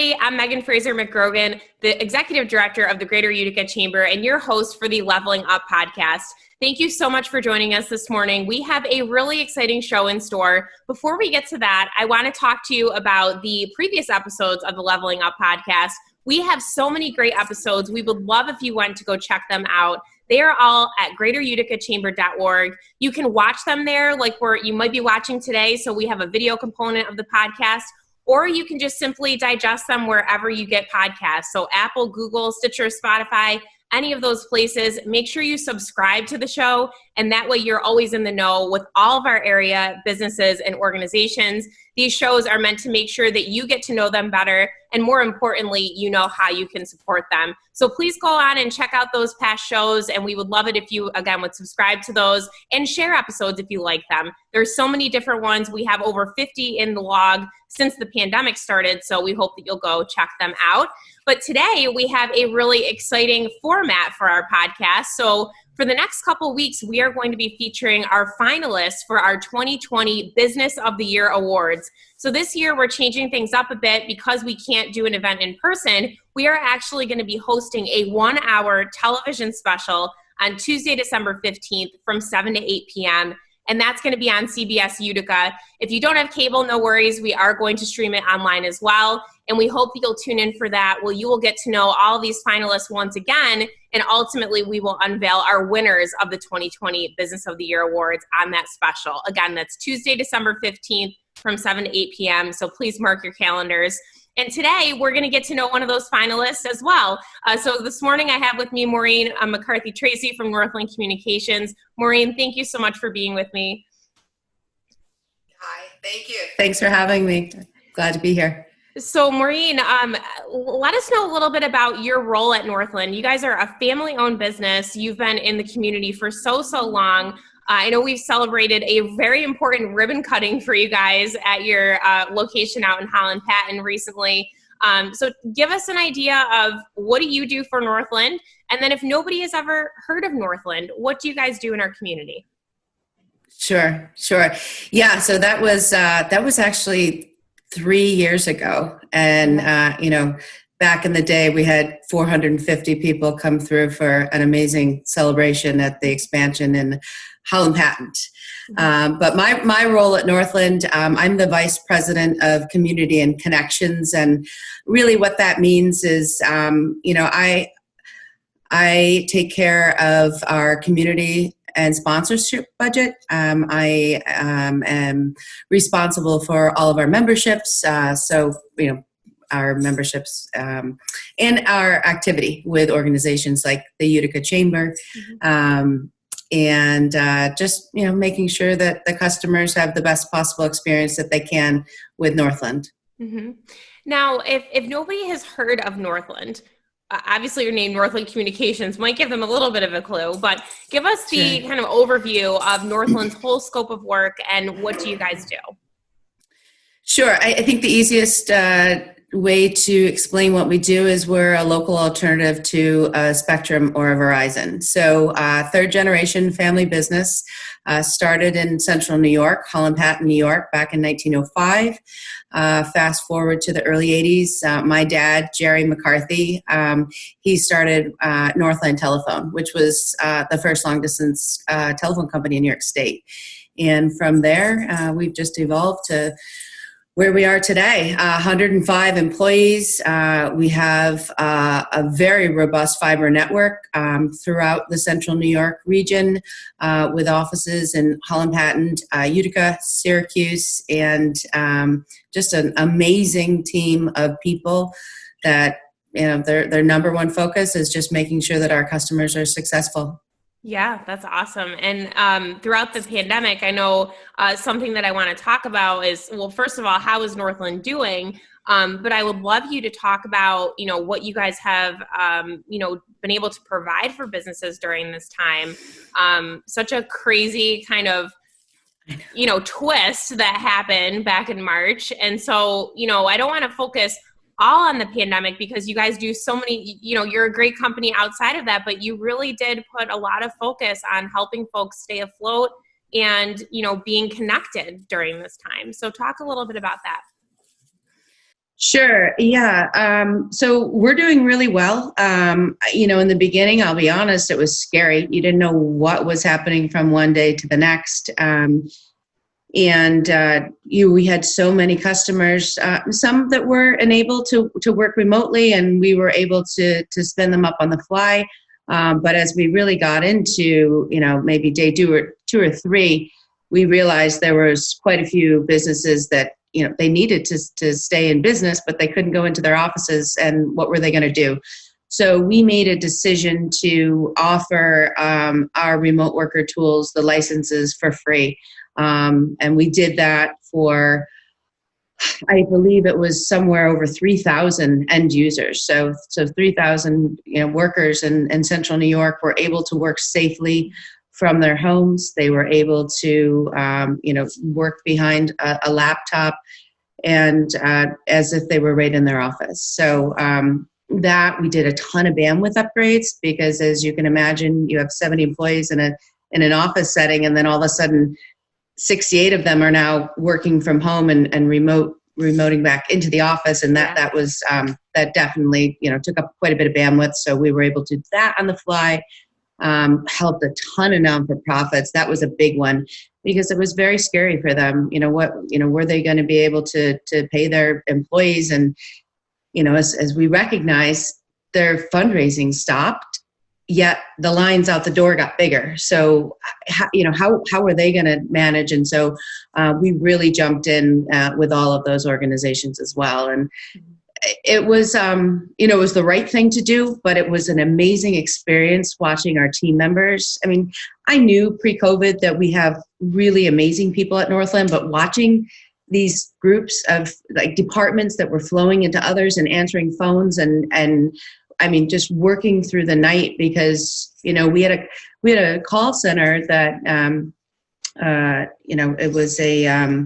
everybody. I'm Megan Fraser McGrogan, the Executive Director of the Greater Utica Chamber and your host for the Leveling Up podcast. Thank you so much for joining us this morning. We have a really exciting show in store. Before we get to that, I want to talk to you about the previous episodes of the Leveling Up podcast. We have so many great episodes. We would love if you went to go check them out. They are all at greateruticachamber.org. You can watch them there like you might be watching today. So we have a video component of the podcast, or you can just simply digest them wherever you get podcasts. So Apple, Google, Stitcher, Spotify, any of those places. Make sure you subscribe to the show, and that way you're always in the know with all of our area businesses and organizations. These shows are meant to make sure that you get to know them better, and more importantly, you know how you can support them. So please go on and check out those past shows, and we would love it if you, again, would subscribe to those and share episodes if you like them. There's so many different ones. We have over 50 in the log since the pandemic started, so we hope that you'll go check them out. But today, we have a really exciting format for our podcast. So for the next couple weeks, we are going to be featuring our finalists for our 2020 Business of the Year Awards. So this year, we're changing things up a bit because we can't do an event in person. We are actually going to be hosting a 1-hour television special on Tuesday, December 15th from 7 to 8 p.m., and that's going to be on CBS-Utica. If you don't have cable, no worries. We are going to stream it online as well, and we hope that you'll tune in for that. Well, you will get to know all these finalists once again, and ultimately we will unveil our winners of the 2020 Business of the Year Awards on that special. Again, that's Tuesday, December 15th from 7 to 8 p.m., so please mark your calendars. And today, we're going to get to know one of those finalists as well. So this morning, I have with me Maureen McCarthy Tracy from Northland Communications. Maureen, thank you so much for being with me. Hi, thank you. Thanks for having me. Glad to be here. So Maureen, let us know a little bit about your role at Northland. You guys are a family-owned business. You've been in the community for so long. I know we've celebrated a very important ribbon cutting for you guys at your location out in Holland Patton recently. So give us an idea of what do you do for Northland? And then if nobody has ever heard of Northland, what do you guys do in our community? Sure. Yeah, so that was actually 3 years ago. And, back in the day, we had 450 people come through for an amazing celebration at the expansion in Holland Patton. But my role at Northland, I'm the Vice President of Community and Connections. And really what that means is, I take care of our community and sponsorship budget. I am responsible for all of our memberships. Our memberships and our activity with organizations like the Utica Chamber, and just making sure that the customers have the best possible experience that they can with Northland. Mm-hmm. Now, if nobody has heard of Northland, obviously your name Northland Communications might give them a little bit of a clue, but give us the kind of overview of Northland's whole scope of work and what do you guys do? Sure. I think the easiest way to explain what we do is we're a local alternative to a Spectrum or a Verizon. So third generation family business, started in central New York, Holland Patton, New York, back in 1905. Fast forward to the early 80s, my dad, Jerry McCarthy, he started Northland Telephone, which was the first long distance telephone company in New York State. And from there, we've just evolved to where we are today, 105 employees. We have a very robust fiber network throughout the central New York region with offices in Holland Patton, Utica, Syracuse, and just an amazing team of people that, their number one focus is just making sure that our customers are successful. Yeah, that's awesome. And throughout the pandemic, I know something that I want to talk about is, well, first of all, how is Northland doing? But I would love you to talk about, what you guys have, been able to provide for businesses during this time. Such a crazy kind of, twist that happened back in March. And so, I don't want to focus all on the pandemic because you guys do so many, you're a great company outside of that, but you really did put a lot of focus on helping folks stay afloat and, being connected during this time. So talk a little bit about that. Sure. Yeah. So we're doing really well. In the beginning, I'll be honest, it was scary. You didn't know what was happening from one day to the next. We had so many customers, some that were enabled to work remotely, and we were able to spin them up on the fly. But as we really got into, maybe day two or three, we realized there was quite a few businesses that, they needed to stay in business, but they couldn't go into their offices, and what were they going to do? So we made a decision to offer our remote worker tools, the licenses, for free. And we did that for, I believe it was somewhere over 3,000 end users. So 3,000 workers in central New York were able to work safely from their homes. They were able to work behind a laptop and as if they were right in their office. So that we did a ton of bandwidth upgrades, because as you can imagine, you have 70 employees in an office setting, and then all of a sudden 68 of them are now working from home and remoting back into the office, and that definitely took up quite a bit of bandwidth. So we were able to do that on the fly. Helped a ton of non-for-profits. That was a big one, because it was very scary for them. Were they going to be able to pay their employees? And as we recognize, their fundraising stopped, yet the lines out the door got bigger. So, how are they going to manage? And so we really jumped in with all of those organizations as well. And it was, it was the right thing to do, but it was an amazing experience watching our team members. I mean, I knew pre-COVID that we have really amazing people at Northland, but watching these groups of departments that were flowing into others and answering phones and I mean, just working through the night, because, we had a call center that, it was a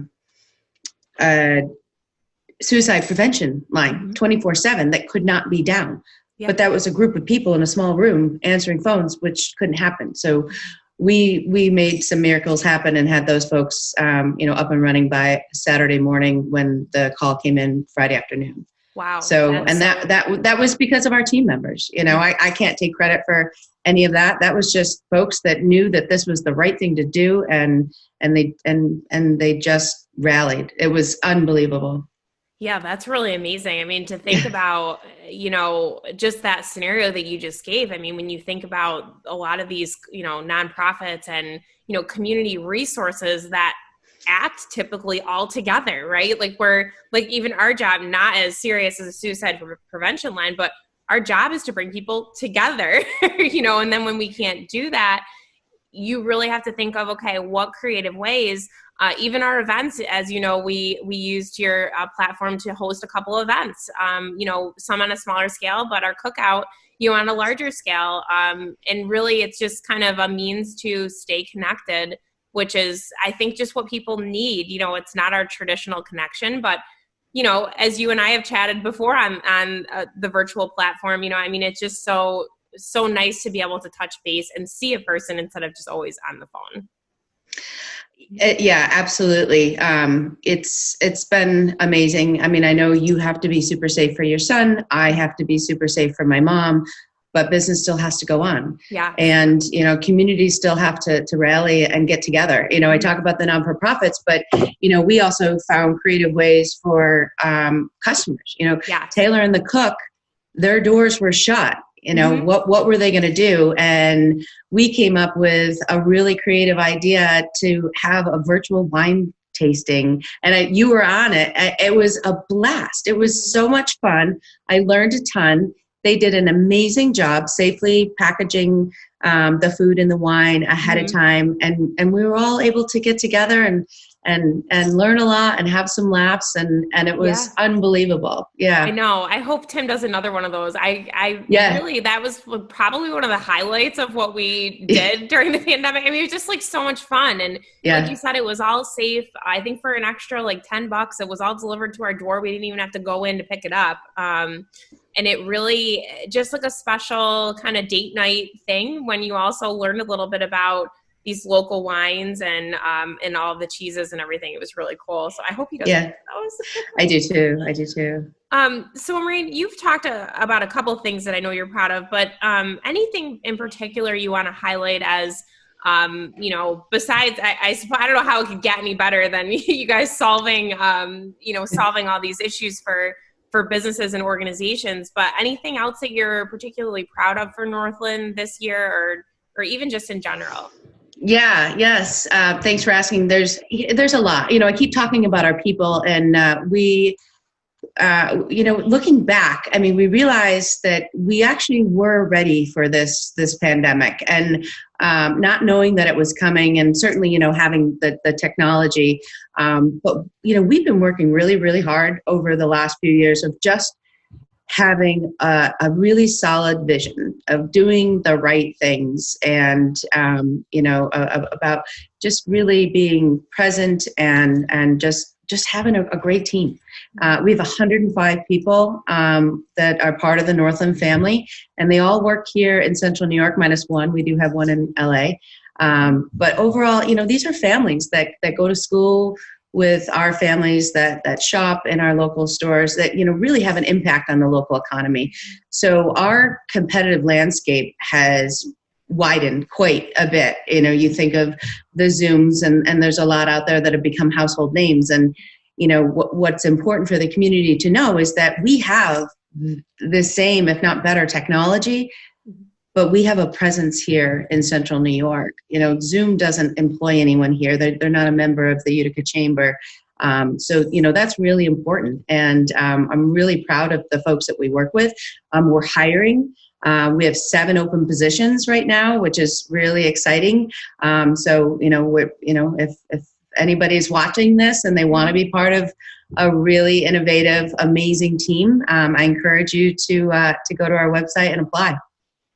suicide prevention line 24/7 that could not be down. Yep. But that was a group of people in a small room answering phones, which couldn't happen. So we made some miracles happen and had those folks, up and running by Saturday morning when the call came in Friday afternoon. Wow. So, and that was because of our team members. I can't take credit for any of that. That was just folks that knew that this was the right thing to do, and they just rallied. It was unbelievable. Yeah, that's really amazing. I mean, to think about, just that scenario that you just gave. I mean, when you think about a lot of these, nonprofits and, community resources that act typically all together, right? We're even our job, not as serious as a suicide prevention line, but our job is to bring people together, and then when we can't do that, you really have to think of, okay, what creative ways. Even our events, as you know, we used your platform to host a couple events, some on a smaller scale, but our cookout, on a larger scale. And really, it's just kind of a means to stay connected, which is, I think, just what people need. It's not our traditional connection, but, as you and I have chatted before on the virtual platform, it's just so nice to be able to touch base and see a person instead of just always on the phone. Yeah, absolutely. It's been amazing. I mean, I know you have to be super safe for your son. I have to be super safe for my mom, but business still has to go on. Yeah. And, communities still have to rally and get together. I talk about the non-for-profits, but, we also found creative ways for customers. Taylor and the cook, their doors were shut. What were they going to do? And we came up with a really creative idea to have a virtual wine tasting. And you were on it. It was a blast. It was so much fun. I learned a ton. They did an amazing job safely packaging the food and the wine ahead of time. And we were all able to get together and learn a lot and have some laughs. And it was unbelievable. Yeah. I know. I hope Tim does another one of those. Really, that was probably one of the highlights of what we did during the pandemic. I mean, it was just so much fun. And like you said, it was all safe. I think for an extra $10, it was all delivered to our door. We didn't even have to go in to pick it up. And it really just a special kind of date night thing when you also learned a little bit about these local wines and all the cheeses and everything. It was really cool. So I hope you guys like those. I do too. So Maureen, you've talked about a couple of things that I know you're proud of, but anything in particular you want to highlight as, besides, I don't know how it could get any better than you guys solving all these issues for businesses and organizations, but anything else that you're particularly proud of for Northland this year or even just in general? Yeah, yes. Thanks for asking. There's a lot. I keep talking about our people, and looking back, I mean, we realized that we actually were ready for this pandemic, and not knowing that it was coming, and certainly, having the technology. But we've been working really, really hard over the last few years of just having a really solid vision of doing the right things, and about just really being present and just having a great team. We have 105 people that are part of the Northland family, and they all work here in Central New York, minus one. We do have one in LA. But overall, these are families that go to school with our families, that shop in our local stores, that really have an impact on the local economy. So our competitive landscape has widened quite a bit. You think of the Zooms, and there's a lot out there that have become household names. And what's important for the community to know is that we have the same, if not better, technology, but we have a presence here in Central New York. Zoom doesn't employ anyone here. They're not a member of the Utica Chamber. So that's really important. And I'm really proud of the folks that we work with. We're hiring. We have 7 open positions right now, which is really exciting. If anybody's watching this and they want to be part of a really innovative, amazing team, I encourage you to go to our website and apply.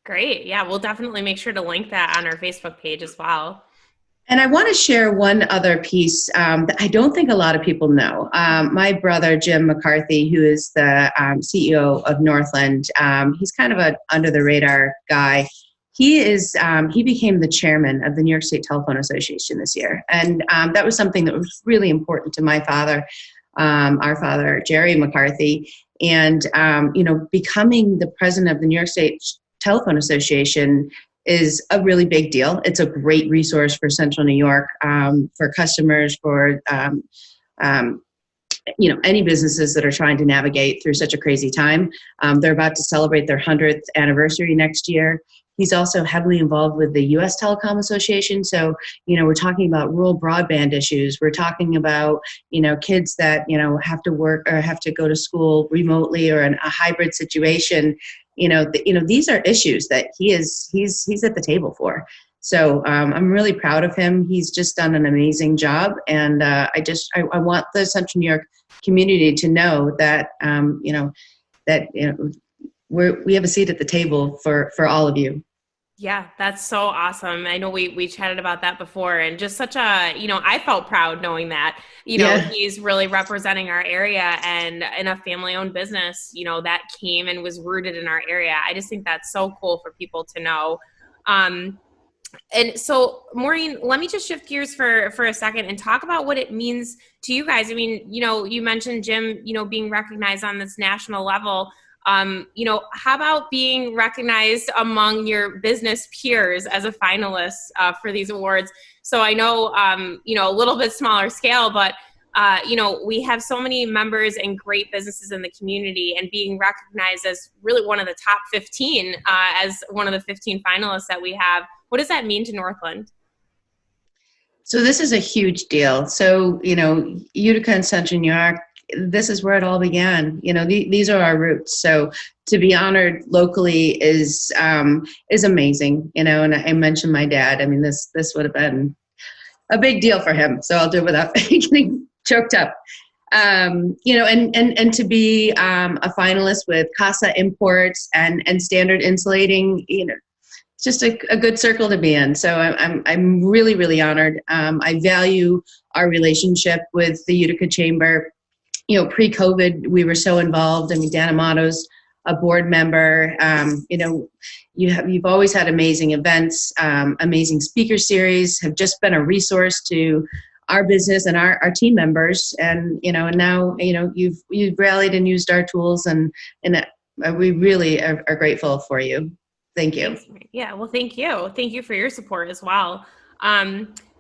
Great. Yeah, we'll definitely make sure to link that on our Facebook page as well. And I want to share one other piece that I don't think a lot of people know. My brother, Jim McCarthy, who is the CEO of Northland, he's kind of an under-the-radar guy. He became the chairman of the New York State Telephone Association this year. And that was something that was really important to my father, our father, Jerry McCarthy. And, becoming the president of the New York State Telephone Association is a really big deal. It's a great resource for Central New York, for customers, for any businesses that are trying to navigate through such a crazy time. They're about to celebrate their 100th anniversary next year. He's also heavily involved with the U.S. Telecom Association. So, we're talking about rural broadband issues. We're talking about, kids that, have to work or have to go to school remotely or in a hybrid situation. These are issues that he's at the table for. So I'm really proud of him. He's just done an amazing job. And I want the Central New York community to know that, we have a seat at the table for all of you. Yeah, that's so awesome. I know we chatted about that before, and just such a, I felt proud knowing that, he's really representing our area and in a family-owned business, that came and was rooted in our area. I just think that's so cool for people to know. And so, Maureen, let me just shift gears for a second and talk about what it means to you guys. I mean, you mentioned Jim, being recognized on this national level. How about being recognized among your business peers as a finalist for these awards? So I know, a little bit smaller scale, but, we have so many members and great businesses in the community, and being recognized as really one of the top 15 as one of the 15 finalists that we have. What does that mean to Northland? So this is a huge deal. So, Utica and Central New York, this is where it all began. These are our roots. So to be honored locally is amazing. And I mentioned my dad. I mean, this would have been a big deal for him. So I'll do it without getting choked up. And to be a finalist with Casa Imports and Standard Insulating, it's just a good circle to be in. So I'm really, really honored. I value our relationship with the Utica Chamber. Pre-COVID, we were so involved. I mean, Dan Amato's a board member. You've always had amazing events, amazing speaker series, have just been a resource to our business and our team members. And, and now, you've rallied and used our tools, and we really are grateful for you. Thank you. Thanks. Yeah, well, thank you. Thank you for your support as well.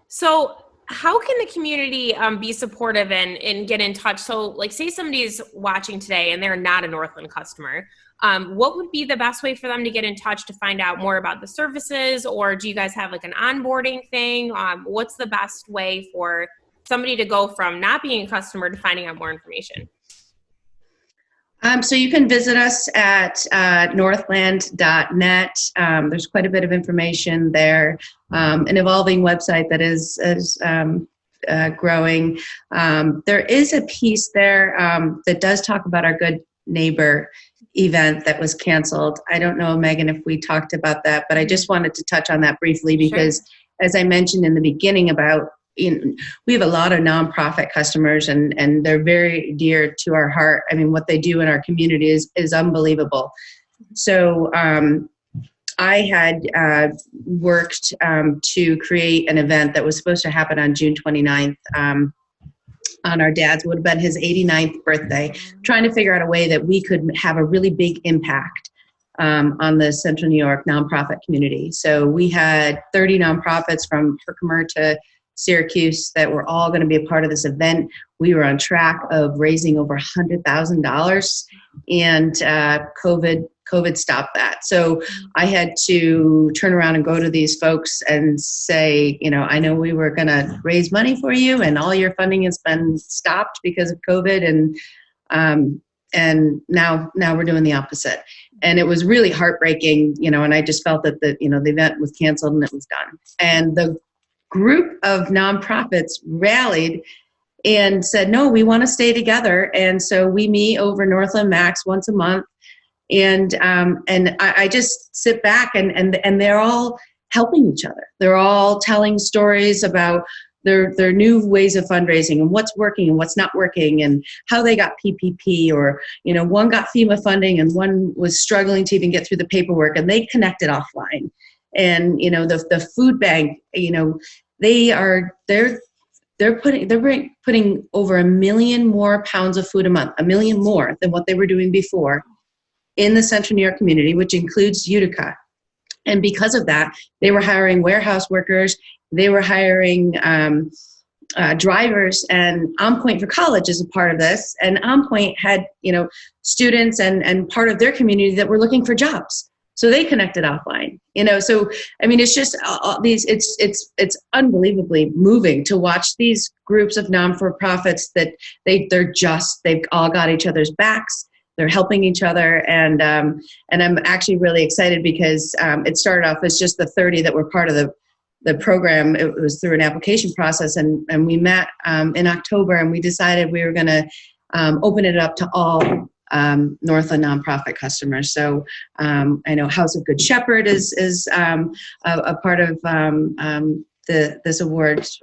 So how can the community be supportive and get in touch? So like, say somebody's watching today and they're not a Northland customer. What would be the best way for them to get in touch to find out more about the services? Or do you guys have like an onboarding thing? What's the best way for somebody to go from not being a customer to finding out more information? So you can visit us at northland.net. There's quite a bit of information there. An evolving website that is growing. There is a piece there that does talk about our Good Neighbor event that was canceled. I don't know, Megan, if we talked about that, but I just wanted to touch on that briefly because, sure, as I mentioned in the beginning about, we have a lot of nonprofit customers, and they're very dear to our heart. I mean, what they do in our community is unbelievable. So I had worked to create an event that was supposed to happen on June 29th on our dad's, would have been his 89th birthday, trying to figure out a way that we could have a really big impact on the Central New York nonprofit community. So we had 30 nonprofits from Herkimer to Syracuse that were all going to be a part of this event. We were on track of raising over $100,000, and COVID stopped that. So I had to turn around and go to these folks and say, I know we were going to raise money for you, and all your funding has been stopped because of COVID, and now we're doing the opposite. And it was really heartbreaking, and I just felt that the event was canceled and it was done. And the group of nonprofits rallied and said, no, we want to stay together. And so we meet over Northland Max once a month. And I just sit back and they're all helping each other. They're all telling stories about their new ways of fundraising and what's working and what's not working and how they got PPP, or, one got FEMA funding and one was struggling to even get through the paperwork, and they connected offline. And, the food bank, they're putting over 1 million more pounds of food a month, 1 million more than what they were doing before in the Central New York community, which includes Utica. And because of that, they were hiring warehouse workers, they were hiring drivers, and On Point for College is a part of this. And On Point had, students and part of their community that were looking for jobs. So they connected offline, so, I mean, it's just it's unbelievably moving to watch these groups of non-for-profits that they've all got each other's backs. They're helping each other. And I'm actually really excited because it started off as just the 30 that were part of the program. It was through an application process, and we met in October, and we decided we were going to open it up to all Northland nonprofit customers. So I know House of Good Shepherd is a part of this awards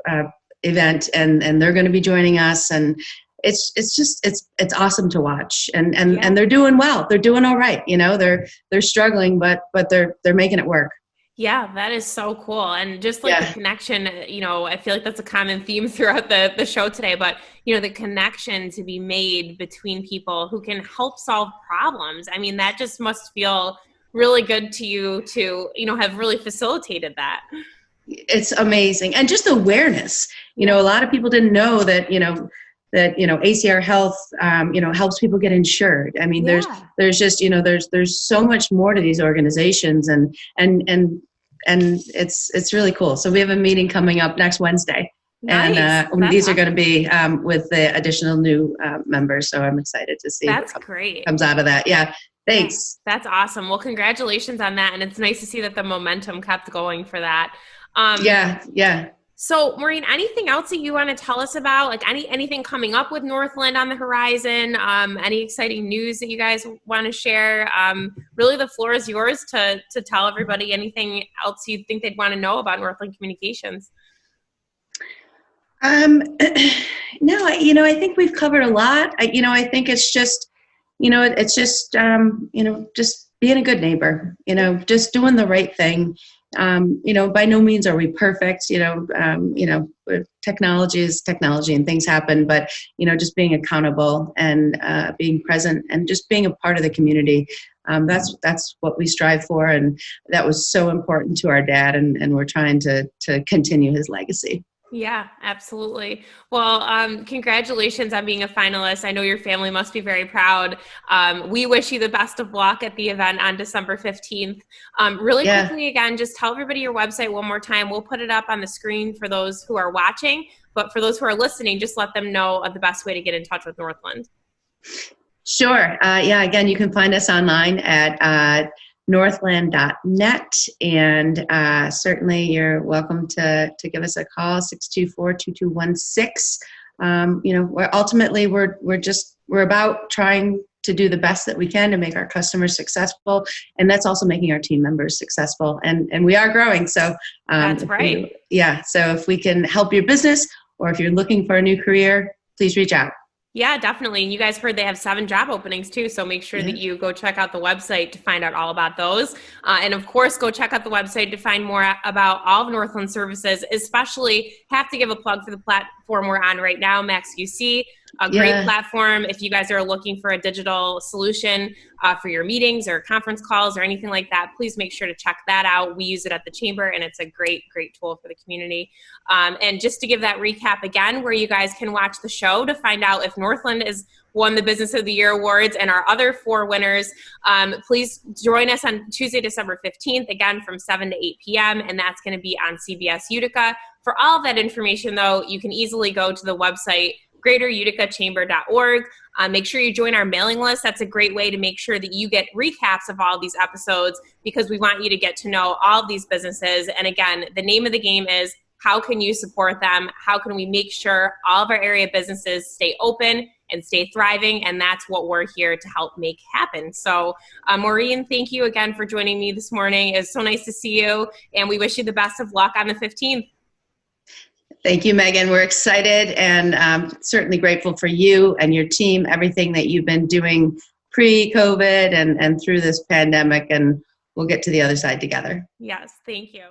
event, and they're going to be joining us, and it's awesome to watch, and they're doing well. They're doing all right. They're struggling, but they're making it work. Yeah, that is so cool. And just like the connection, I feel like that's a common theme throughout the show today, but, the connection to be made between people who can help solve problems. I mean, that just must feel really good to you to, have really facilitated that. It's amazing. And just awareness, a lot of people didn't know that, that ACR Health helps people get insured. I mean, there's just there's so much more to these organizations, and it's really cool. So we have a meeting coming up next Wednesday, nice. And these are going to be with the additional new members. So I'm excited to see what great comes out of that. Yeah, thanks. That's awesome. Well, congratulations on that, and it's nice to see that the momentum kept going for that. Yeah. So, Maureen, anything else that you want to tell us about? Like anything coming up with Northland on the horizon? Any exciting news that you guys want to share? Really, the floor is yours to tell everybody anything else you think they'd want to know about Northland Communications. No, I think we've covered a lot. I think it's just, just being a good neighbor, just doing the right thing. By no means are we perfect. Technology is technology and things happen, but, just being accountable and being present and just being a part of the community. That's what we strive for. And that was so important to our dad. And we're trying to continue his legacy. Yeah, absolutely. Well, congratulations on being a finalist. I know your family must be very proud. We wish you the best of luck at the event on December 15th. Quickly, again, just tell everybody your website one more time. We'll put it up on the screen for those who are watching, but for those who are listening, just let them know of the best way to get in touch with Northland. Sure. Again, you can find us online at northland.net, and certainly you're welcome to give us a call, 624-2216. We're about trying to do the best that we can to make our customers successful, and that's also making our team members successful, and we are growing. So that's right. So if we can help your business, or if you're looking for a new career, please reach out. Yeah, definitely. And you guys heard they have 7 job openings too. So make sure that you go check out the website to find out all about those. And of course, go check out the website to find more about all of Northland services, especially have to give a plug for the platform we're on right now, Max UC. A great platform if you guys are looking for a digital solution for your meetings or conference calls or anything like that. Please make sure to check that out. We use it at the Chamber, and it's a great tool for the community. And just to give that recap again, where you guys can watch the show to find out if Northland is won the Business of the Year awards and our other 4 winners, please join us on Tuesday, December 15th, again from 7 to 8 p.m., and that's going to be on CBS-Utica. For all of that information, though, you can easily go to the website, greateruticachamber.org. Make sure you join our mailing list. That's a great way to make sure that you get recaps of all these episodes, because we want you to get to know all of these businesses. And again, the name of the game is, how can you support them? How can we make sure all of our area businesses stay open and stay thriving? And that's what we're here to help make happen. So Maureen, thank you again for joining me this morning. It's so nice to see you, and we wish you the best of luck on the 15th. Thank you, Megan. We're excited and certainly grateful for you and your team, everything that you've been doing pre-COVID and through this pandemic, and we'll get to the other side together. Yes, thank you.